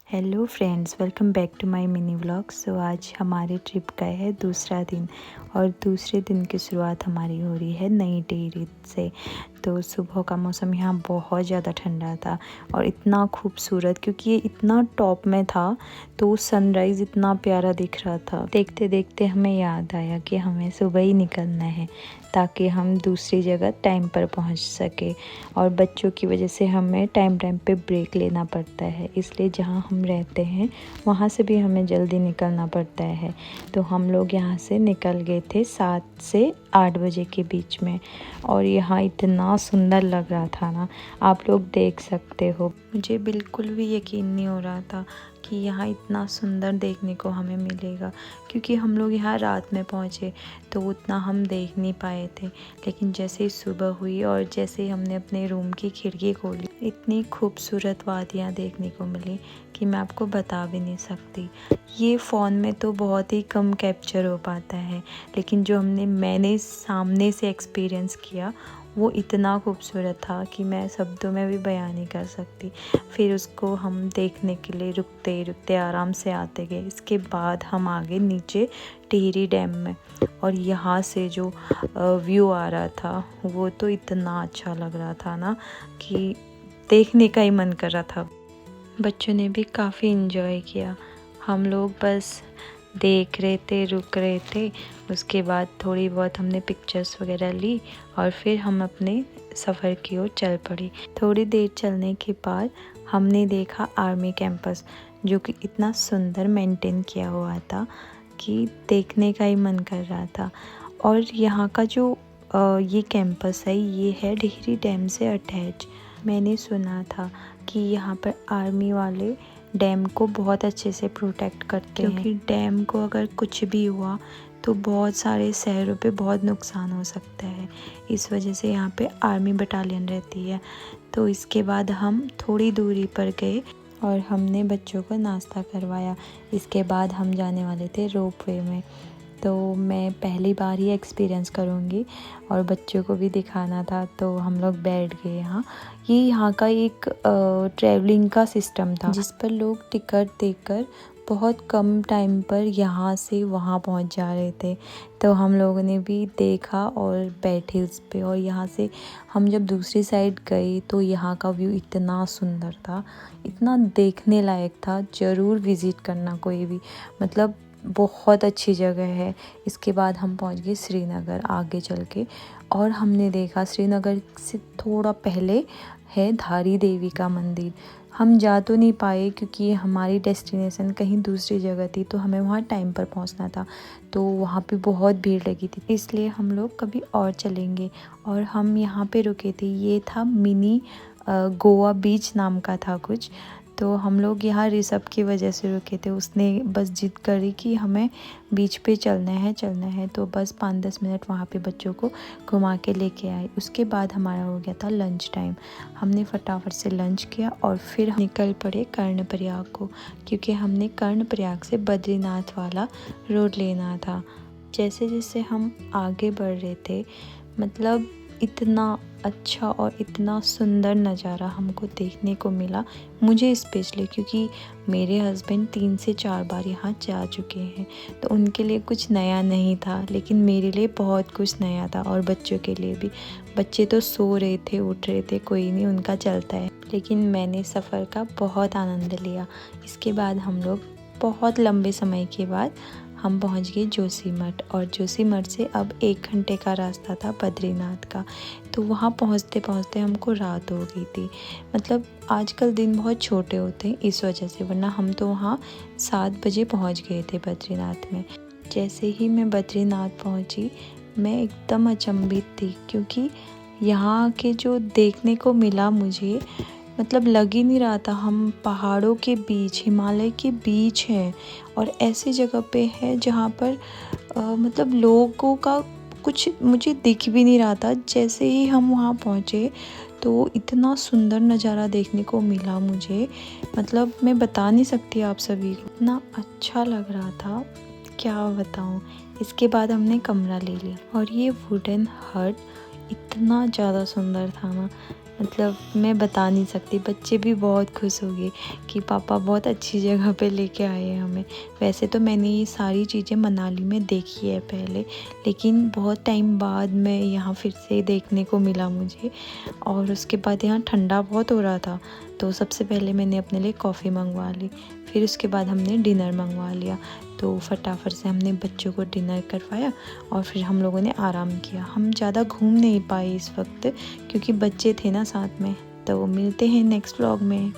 Hello friends, welcome back to my mini vlog. So आज हमारे trip का है दूसरा दिन और दूसरे दिन की शुरुआत हमारी हो रही है नई टिहरी से। तो सुबह का मौसम यहाँ बहुत ज़्यादा ठंडा था और इतना खूबसूरत, क्योंकि ये इतना टॉप में था तो सनराइज़ इतना प्यारा दिख रहा था। देखते देखते हमें याद आया कि हमें सुबह ही निकलना है ताकि हम दूसरी जगह टाइम पर पहुंच सके। और बच्चों की वजह से हमें टाइम पे ब्रेक लेना पड़ता है, इसलिए जहां हम रहते हैं वहां से भी हमें जल्दी निकलना पड़ता है। तो हम लोग यहां से निकल गए थे 7 से 8 बजे के बीच में। और यहाँ इतना सुंदर लग रहा था ना, आप लोग देख सकते हो। मुझे बिल्कुल भी यकीन नहीं हो रहा था कि यहाँ इतना सुंदर देखने को हमें मिलेगा, क्योंकि हम लोग यहाँ रात में पहुँचे तो उतना हम देख नहीं पाए थे। लेकिन जैसे ही सुबह हुई और जैसे ही हमने अपने रूम की खिड़की खोली, इतनी खूबसूरत वादियाँ देखने को मिली कि मैं आपको बता भी नहीं सकती। ये फ़ोन में तो बहुत ही कम कैप्चर हो पाता है, लेकिन जो मैंने सामने से एक्सपीरियंस किया वो इतना खूबसूरत था कि मैं शब्दों में भी बयान नहीं कर सकती। फिर उसको हम देखने के लिए रुकते रुकते आराम से आते गए। इसके बाद हम आगे नीचे टिहरी डैम में, और यहाँ से जो व्यू आ रहा था वो तो इतना अच्छा लग रहा था ना कि देखने का ही मन कर रहा था। बच्चों ने भी काफ़ी इन्जॉय किया। हम लोग बस देख रहे थे, रुक रहे थे। उसके बाद थोड़ी बहुत हमने पिक्चर्स वगैरह ली और फिर हम अपने सफ़र की ओर चल पड़ी। थोड़ी देर चलने के बाद हमने देखा आर्मी कैंपस, जो कि इतना सुंदर मेंटेन किया हुआ था कि देखने का ही मन कर रहा था। और यहाँ का जो ये कैंपस है, ये है टिहरी डैम से अटैच। मैंने सुना था कि यहाँ पर आर्मी वाले डैम को बहुत अच्छे से प्रोटेक्ट करते हैं, क्योंकि डैम को अगर कुछ भी हुआ तो बहुत सारे शहरों पे बहुत नुकसान हो सकता है। इस वजह से यहाँ पे आर्मी बटालियन रहती है। तो इसके बाद हम थोड़ी दूरी पर गए और हमने बच्चों को नाश्ता करवाया। इसके बाद हम जाने वाले थे रोपवे में। तो मैं पहली बार ही एक्सपीरियंस करूँगी और बच्चों को भी दिखाना था, तो हम लोग बैठ गए यहाँ। ये यहाँ का एक ट्रैवलिंग का सिस्टम था, जिस पर लोग टिकट देकर बहुत कम टाइम पर यहाँ से वहाँ पहुँच जा रहे थे। तो हम लोगों ने भी देखा और बैठे उस पर। और यहाँ से हम जब दूसरी साइड गए तो यहाँ का व्यू इतना सुंदर था, इतना देखने लायक था। ज़रूर विज़िट करना कोई भी, मतलब बहुत अच्छी जगह है। इसके बाद हम पहुंच गए श्रीनगर आगे चल के, और हमने देखा श्रीनगर से थोड़ा पहले है धारी देवी का मंदिर। हम जा तो नहीं पाए क्योंकि हमारी डेस्टिनेशन कहीं दूसरी जगह थी, तो हमें वहाँ टाइम पर पहुँचना था। तो वहाँ पे बहुत भीड़ लगी थी, इसलिए हम लोग कभी और चलेंगे। और हम यहाँ पे रुके थे, ये था मिनी गोवा बीच नाम का था कुछ। तो हम लोग यहाँ ऋषभ की वजह से रुके थे। उसने बस जिद करी कि हमें बीच पे चलना है, तो बस 5-10 मिनट वहाँ पे बच्चों को घुमा के लेके आए। उसके बाद हमारा हो गया था लंच टाइम। हमने फटाफट से लंच किया और फिर निकल पड़े कर्णप्रयाग को, क्योंकि हमने कर्णप्रयाग से बद्रीनाथ वाला रोड लेना था। जैसे जैसे हम आगे बढ़ रहे थे, मतलब इतना अच्छा और इतना सुंदर नज़ारा हमको देखने को मिला। मुझे स्पेशली, क्योंकि मेरे हस्बैंड 3 से 4 बार यहाँ जा चुके हैं, तो उनके लिए कुछ नया नहीं था, लेकिन मेरे लिए बहुत कुछ नया था। और बच्चों के लिए भी। बच्चे तो सो रहे थे, उठ रहे थे, कोई नहीं, उनका चलता है। लेकिन मैंने सफ़र का बहुत आनंद लिया। इसके बाद हम लोग बहुत लंबे समय के बाद हम पहुंच गए जोशीमठ, और जोशीमठ से अब 1 घंटे का रास्ता था बद्रीनाथ का। तो वहाँ पहुँचते पहुँचते हमको रात हो गई थी। मतलब आजकल दिन बहुत छोटे होते हैं इस वजह से, वरना हम तो वहाँ 7 बजे पहुँच गए थे बद्रीनाथ में। जैसे ही मैं बद्रीनाथ पहुँची, मैं एकदम अचंभित थी, क्योंकि यहाँ के जो देखने को मिला मुझे, मतलब लग ही नहीं रहा था हम पहाड़ों के बीच, हिमालय के बीच हैं, और ऐसी जगह पे है जहाँ पर मतलब लोगों का कुछ मुझे दिख भी नहीं रहा था। जैसे ही हम वहाँ पहुँचे तो इतना सुंदर नज़ारा देखने को मिला मुझे, मतलब मैं बता नहीं सकती आप सभी को, इतना अच्छा लग रहा था, क्या बताऊँ। इसके बाद हमने कमरा ले लिया, और ये वुडन हट इतना ज़्यादा सुंदर था ना मतलब मैं बता नहीं सकती, बच्चे भी बहुत खुश हो गए कि पापा बहुत अच्छी जगह पे लेके आए हैं हमें। वैसे तो मैंने ये सारी चीज़ें मनाली में देखी है पहले, लेकिन बहुत टाइम बाद मैं यहाँ फिर से देखने को मिला मुझे। और उसके बाद यहाँ ठंडा बहुत हो रहा था, तो सबसे पहले मैंने अपने लिए कॉफ़ी मंगवा ली, फिर उसके बाद हमने डिनर मंगवा लिया। तो फटाफट से हमने बच्चों को डिनर करवाया और फिर हम लोगों ने आराम किया। हम ज़्यादा घूम नहीं पाए इस वक्त क्योंकि बच्चे थे ना साथ में। तो मिलते हैं नेक्स्ट व्लॉग में।